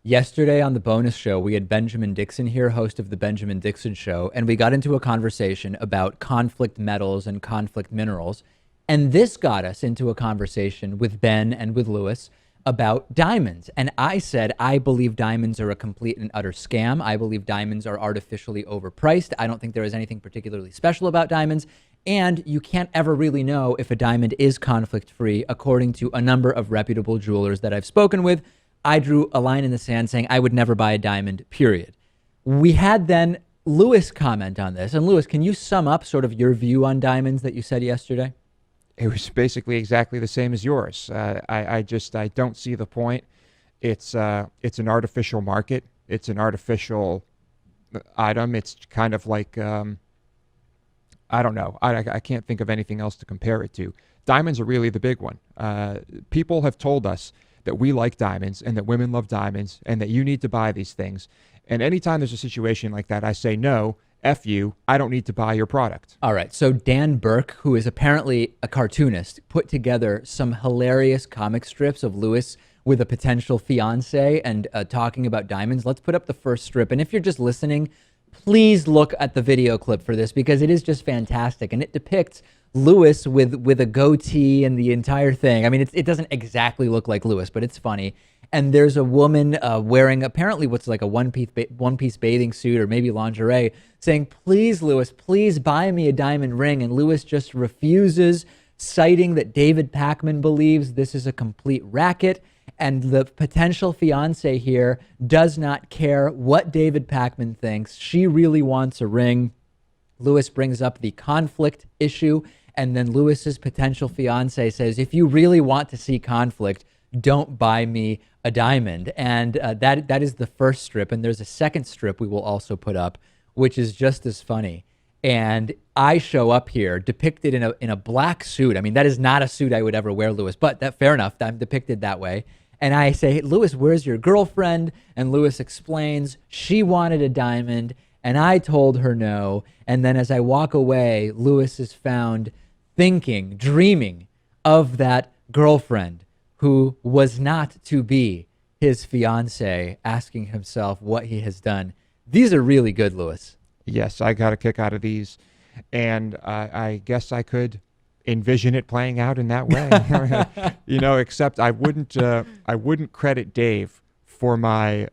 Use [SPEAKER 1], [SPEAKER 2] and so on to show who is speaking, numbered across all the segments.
[SPEAKER 1] Yesterday on the bonus show, we had Benjamin Dixon here, host of the Benjamin Dixon Show, and we got into a conversation about conflict metals and conflict minerals. And this got us into a conversation with Ben and with Lewis about diamonds. And I said, I believe diamonds are a complete and utter scam. I believe diamonds are artificially overpriced. I don't think there is anything particularly special about diamonds. And you can't ever really know if a diamond is conflict free, according to a number of reputable jewelers that I've spoken with. I drew a line in the sand saying I would never buy a diamond, period. We had then Lewis comment on this. And Lewis, can you sum up sort of your view on diamonds that you said yesterday?
[SPEAKER 2] It was basically exactly the same as yours. I don't see the point. It's an artificial market. It's an artificial item. It's kind of like, I don't know. I can't think of anything else to compare it to. Diamonds are really the big one. People have told us that we like diamonds and that women love diamonds and that you need to buy these things. And anytime there's a situation like that, I say, no, F you, I don't need to buy your product.
[SPEAKER 1] All right. So Dan Burke, who is apparently a cartoonist, put together some hilarious comic strips of Lewis with a potential fiance and talking about diamonds. Let's put up the first strip. And if you're just listening, please look at the video clip for this because it is just fantastic. And it depicts Lewis with a goatee and the entire thing. I mean, it doesn't exactly look like Lewis, but it's funny. And there's a woman wearing apparently what's like a one-piece bathing suit or maybe lingerie saying, please, Lewis, please buy me a diamond ring. And Lewis just refuses, citing that David Pakman believes this is a complete racket. And the potential fiance here does not care what David Pakman thinks. She really wants a ring. Lewis brings up the conflict issue. And then Lewis's potential fiance says, if you really want to see conflict, don't buy me a diamond. And that is the first strip. And there's a second strip we will also put up, which is just as funny. And I show up here depicted in a black suit. I mean, that is not a suit I would ever wear, Lewis, but that fair enough. I'm depicted that way. And I say, hey, Lewis, where's your girlfriend? And Lewis explains she wanted a diamond. And I told her no. And then as I walk away, Lewis is found thinking, dreaming of that girlfriend who was not to be his fiance, asking himself what he has done. These are really good, Lewis.
[SPEAKER 2] Yes, I got a kick out of these. And I guess I could envision it playing out in that way. Except I wouldn't credit Dave for my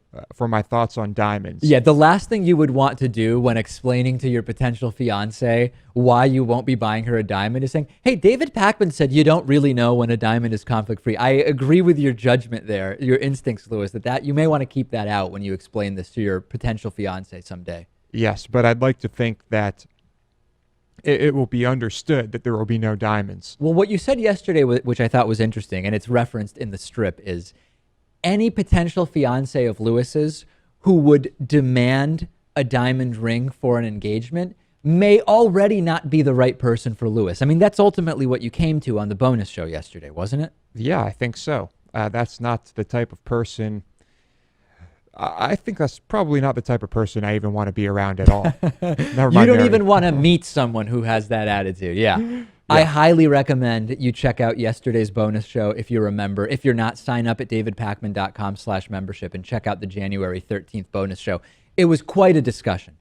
[SPEAKER 2] thoughts on diamonds.
[SPEAKER 1] Yeah, the last thing you would want to do when explaining to your potential fiance why you won't be buying her a diamond is saying, hey, David Pakman said you don't really know when a diamond is conflict free. I agree with your judgment there, your instincts, Lewis, that you may want to keep that out when you explain this to your potential fiance someday.
[SPEAKER 2] Yes, but I'd like to think that it will be understood that there will be no diamonds.
[SPEAKER 1] Well, what you said yesterday, which I thought was interesting, and it's referenced in the strip, is any potential fiance of Lewis's who would demand a diamond ring for an engagement may already not be the right person for Lewis. I mean, that's ultimately what you came to on the bonus show yesterday, wasn't it?
[SPEAKER 2] Yeah, I think so. That's not the type of person. I think that's probably not the type of person I even want to be around at all. Never mind.
[SPEAKER 1] You don't even want to meet someone who has that attitude. Yeah. I highly recommend you check out yesterday's bonus show if you're a member. If you're not, sign up at davidpakman.com/membership and check out the January 13th bonus show. It was quite a discussion.